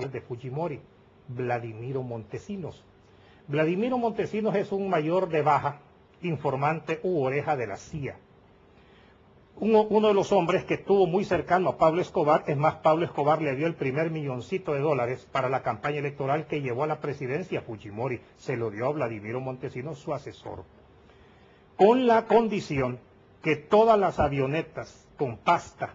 de Fujimori, Vladimiro Montesinos. Vladimiro Montesinos es un mayor de baja, informante u oreja de la CIA. Uno de los hombres que estuvo muy cercano a Pablo Escobar, es más, Pablo Escobar le dio el primer milloncito de dólares para la campaña electoral que llevó a la presidencia a Fujimori. Se lo dio a Vladimiro Montesinos, su asesor, con la condición que todas las avionetas con pasta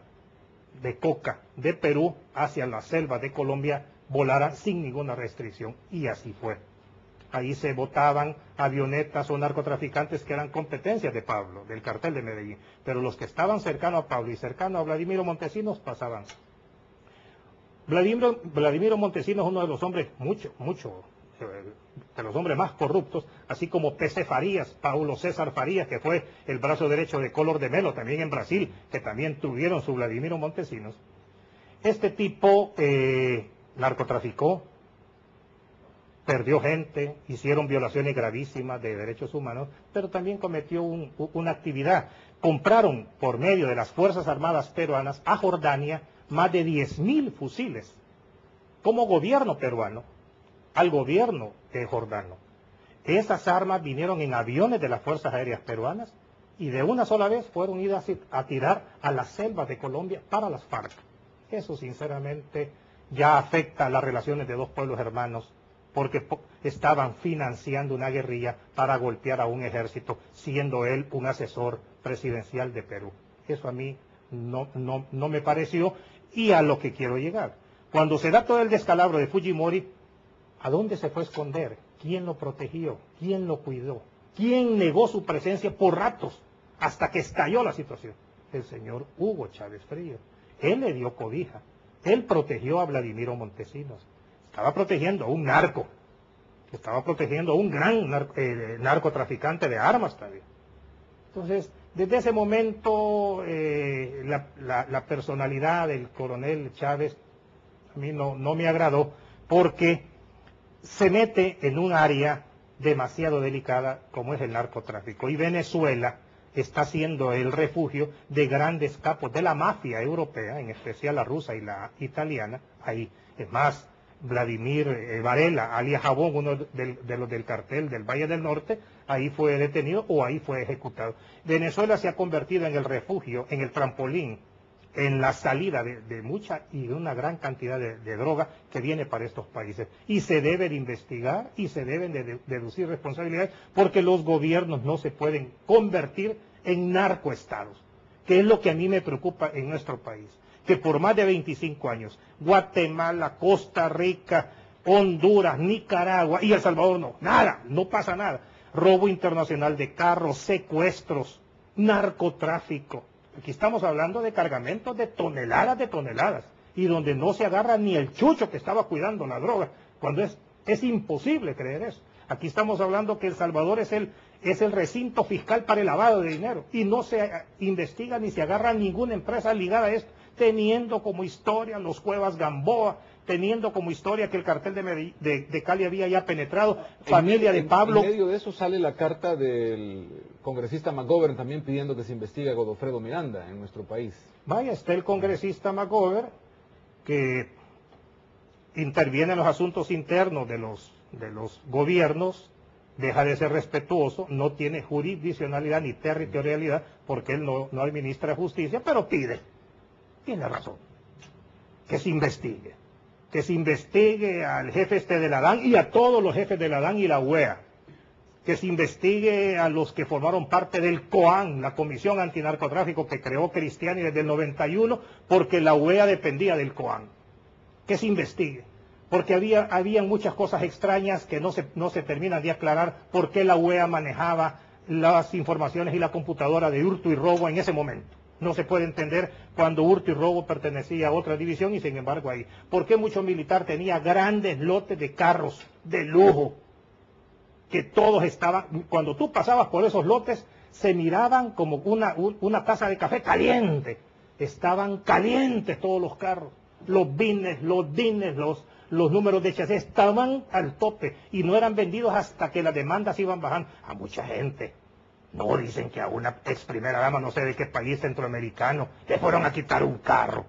de coca de Perú hacia la selva de Colombia volaran sin ninguna restricción, y así fue. Ahí se botaban avionetas o narcotraficantes que eran competencias de Pablo, del cartel de Medellín, pero los que estaban cercanos a Pablo y cercanos a Vladimiro Montesinos pasaban. Vladimiro Montesinos es uno de los hombres, de los hombres más corruptos, así como P.C. Farías, Paulo César Farías, que fue el brazo derecho de Collor de Mello, también en Brasil, que también tuvieron su Vladimiro Montesinos. Este tipo narcotraficó, perdió gente, hicieron violaciones gravísimas de derechos humanos, pero también cometió una actividad. Compraron por medio de las Fuerzas Armadas peruanas a Jordania más de 10.000 fusiles como gobierno peruano al gobierno jordano. Esas armas vinieron en aviones de las Fuerzas Aéreas peruanas y de una sola vez fueron idas a tirar a las selvas de Colombia para las FARC. Eso sinceramente ya afecta las relaciones de dos pueblos hermanos, porque estaban financiando una guerrilla para golpear a un ejército, siendo él un asesor presidencial de Perú. Eso a mí no me pareció, y a lo que quiero llegar. Cuando se da todo el descalabro de Fujimori, ¿a dónde se fue a esconder? ¿Quién lo protegió? ¿Quién lo cuidó? ¿Quién negó su presencia por ratos hasta que estalló la situación? El señor Hugo Chávez Frías. Él le dio cobija. Él protegió a Vladimiro Montesinos. Estaba protegiendo a un narco, estaba protegiendo a un gran narcotraficante de armas también. Entonces, desde ese momento, la personalidad del coronel Chávez a mí no me agradó, porque se mete en un área demasiado delicada como es el narcotráfico. Y Venezuela está siendo el refugio de grandes capos de la mafia europea, en especial la rusa y la italiana. Ahí, es más, Vladimir Varela, alias Jabón, uno de los del cartel del Valle del Norte, ahí fue detenido o ahí fue ejecutado. Venezuela se ha convertido en el refugio, en el trampolín, en la salida de mucha y de una gran cantidad de droga que viene para estos países. Y se debe de investigar y se deben de deducir responsabilidades, porque los gobiernos no se pueden convertir en narcoestados, que es lo que a mí me preocupa en nuestro país. Que por más de 25 años, Guatemala, Costa Rica, Honduras, Nicaragua y El Salvador no pasa nada. Robo internacional de carros, secuestros, narcotráfico. Aquí estamos hablando de cargamentos de toneladas, y donde no se agarra ni el chucho que estaba cuidando la droga, cuando es imposible creer eso. Aquí estamos hablando que El Salvador es el recinto fiscal para el lavado de dinero, y no se investiga ni se agarra ninguna empresa ligada a esto, teniendo como historia los Cuevas Gamboa, teniendo como historia que el cartel de Cali había ya penetrado, familia de Pablo. En medio de eso sale la carta del congresista McGovern también pidiendo que se investigue a Godofredo Miranda en nuestro país. Vaya, está el congresista McGovern, que interviene en los asuntos internos de los gobiernos, deja de ser respetuoso, no tiene jurisdiccionalidad ni territorialidad, porque él no administra justicia, pero tiene razón, que se investigue. Que se investigue al jefe de la DAN y a todos los jefes de la DAN y la UEA. Que se investigue a los que formaron parte del COAN, la Comisión Antinarcotráfico que creó Cristiani desde el 91, porque la UEA dependía del COAN. Que se investigue. Porque había muchas cosas extrañas que no se terminan de aclarar por qué la UEA manejaba las informaciones y la computadora de hurto y robo en ese momento. No se puede entender cuando hurto y robo pertenecía a otra división y sin embargo ahí. ¿Por qué mucho militar tenía grandes lotes de carros de lujo? Que todos estaban, cuando tú pasabas por esos lotes, se miraban como una taza de café caliente. Estaban calientes todos los carros. Los bines, los DINES, los números de chasis estaban al tope y no eran vendidos hasta que las demandas iban bajando a mucha gente. No, dicen que a una ex primera dama, no sé de qué país centroamericano, le fueron a quitar un carro.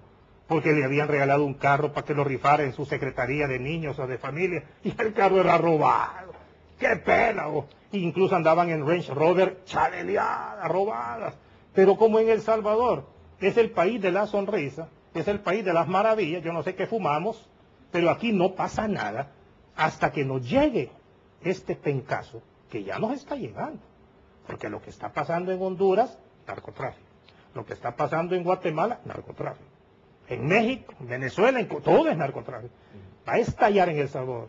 porque le habían regalado un carro para que lo rifara en su secretaría de niños o de familia, y el carro era robado. ¡Qué pena! Incluso andaban en Range Rover chaleleadas, robadas. Pero como en El Salvador es el país de la sonrisa, es el país de las maravillas, yo no sé qué fumamos, pero aquí no pasa nada hasta que nos llegue este pencazo que ya nos está llegando. Porque lo que está pasando en Honduras, narcotráfico. Lo que está pasando en Guatemala, narcotráfico. En México, en Venezuela, todo es narcotráfico. Va a estallar en El Salvador.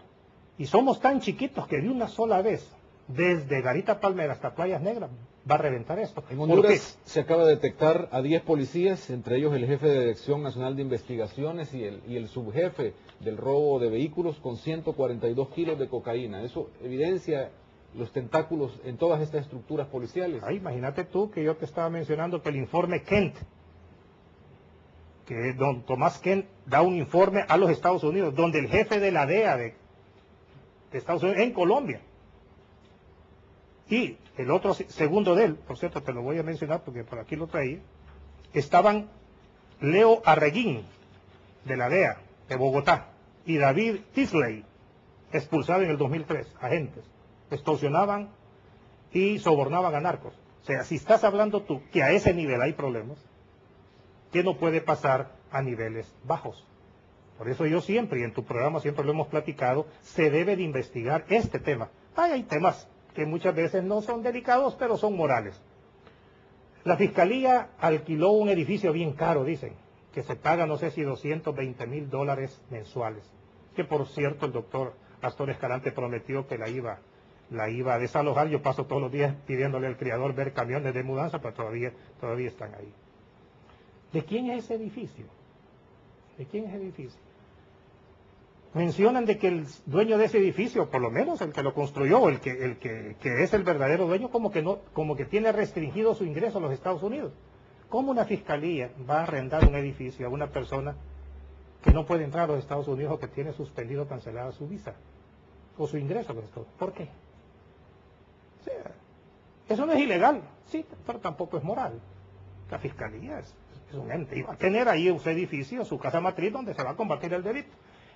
Y somos tan chiquitos que de una sola vez, desde Garita Palmera hasta Playas Negras, va a reventar esto. En Honduras se acaba de detectar a 10 policías, entre ellos el jefe de Dirección Nacional de Investigaciones y el subjefe del robo de vehículos con 142 kilos de cocaína. Eso evidencia los tentáculos en todas estas estructuras policiales. Ay, imagínate tú que yo te estaba mencionando que el informe Kent, que don Tomás Kent da un informe a los Estados Unidos, donde el jefe de la DEA de Estados Unidos, en Colombia, y el otro segundo de él, por cierto, te lo voy a mencionar porque por aquí lo traía, estaban Leo Arreguín, de la DEA, de Bogotá, y David Tisley, expulsado en el 2003, agentes, extorsionaban y sobornaban a narcos. O sea, si estás hablando tú que a ese nivel hay problemas, ¿qué no puede pasar a niveles bajos? Por eso yo siempre, y en tu programa siempre lo hemos platicado, se debe de investigar este tema. Hay temas que muchas veces no son delicados, pero son morales. La Fiscalía alquiló un edificio bien caro, dicen, que se paga, no sé si $220,000 mensuales, que por cierto el doctor Astor Escalante prometió que la iba a desalojar. Yo paso todos los días pidiéndole al criador ver camiones de mudanza, pero todavía están ahí. ¿De quién es ese edificio? ¿De quién es ese edificio? Mencionan de que el dueño de ese edificio, por lo menos el que lo construyó, el que es el verdadero dueño, como que tiene restringido su ingreso a los Estados Unidos. ¿Cómo una fiscalía va a arrendar un edificio a una persona que no puede entrar a los Estados Unidos o que tiene suspendido o cancelada su visa o su ingreso a los Estados Unidos? ¿Por qué? O sea, eso no es ilegal, sí, pero tampoco es moral. La fiscalía es un ente y va a tener ahí un edificio, su casa matriz, donde se va a combatir el delito.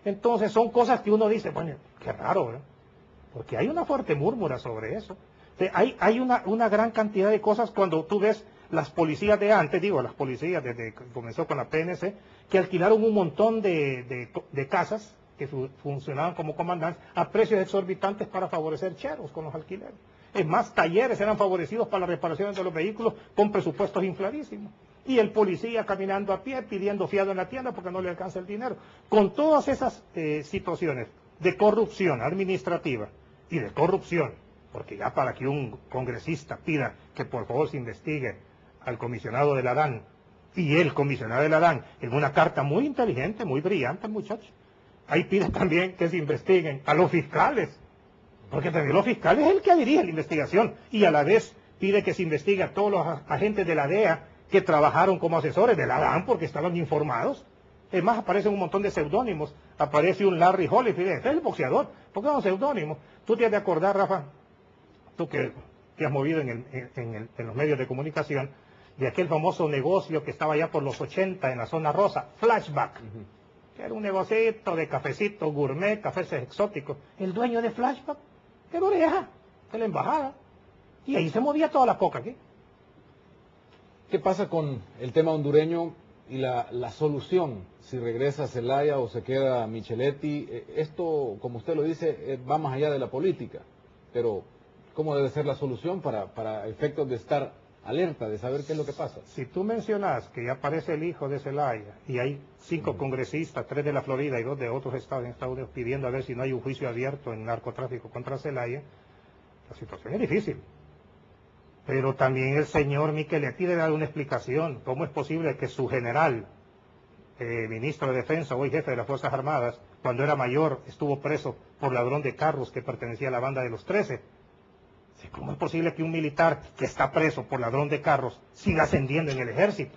Entonces son cosas que uno dice, bueno, qué raro, ¿verdad? Porque hay una fuerte murmura sobre eso. O sea, hay una gran cantidad de cosas cuando tú ves las policías de antes, las policías desde que comenzó con la PNC, que alquilaron un montón de casas que funcionaban como comandantes a precios exorbitantes para favorecer cheros con los alquileres. Es más, talleres eran favorecidos para la reparación de los vehículos con presupuestos infladísimos. Y el policía caminando a pie pidiendo fiado en la tienda porque no le alcanza el dinero. Con todas esas situaciones de corrupción administrativa y de corrupción, porque ya para que un congresista pida que por favor se investigue al comisionado de la DAN, y el comisionado de la DAN, en una carta muy inteligente, muy brillante, muchacho, ahí pide también que se investiguen a los fiscales, porque también los fiscales es el que dirige la investigación, y a la vez pide que se investigue a todos los agentes de la DEA que trabajaron como asesores de la DAN porque estaban informados. Es más, aparecen un montón de seudónimos. Aparece un Larry Holyfield, es el boxeador. ¿Por qué no seudónimo? Tú te has de acordar, Rafa, tú que te has movido en los medios de comunicación, de aquel famoso negocio que estaba allá por los 80 en la zona rosa, Flashback, que era un negocito de cafecito gourmet, cafés exóticos. El dueño de Flashback era Oreja, de la embajada. Y ahí se movía toda la coca aquí. ¿Qué pasa con el tema hondureño y la solución? Si regresa Zelaya o se queda Micheletti. Esto, como usted lo dice, va más allá de la política. Pero, ¿cómo debe ser la solución para efectos de estar alerta, de saber qué es lo que pasa? Si tú mencionas que ya aparece el hijo de Zelaya y hay 5 congresistas, 3 de la Florida y 2 de otros estados en Estados Unidos pidiendo a ver si no hay un juicio abierto en narcotráfico contra Zelaya, la situación es difícil. Pero también el señor Micheletti debe dar una explicación. ¿Cómo es posible que su general, ministro de Defensa, hoy jefe de las Fuerzas Armadas, cuando era mayor, estuvo preso por ladrón de carros que pertenecía a la banda de los 13? ¿Cómo es posible que un militar que está preso por ladrón de carros siga ascendiendo en el ejército?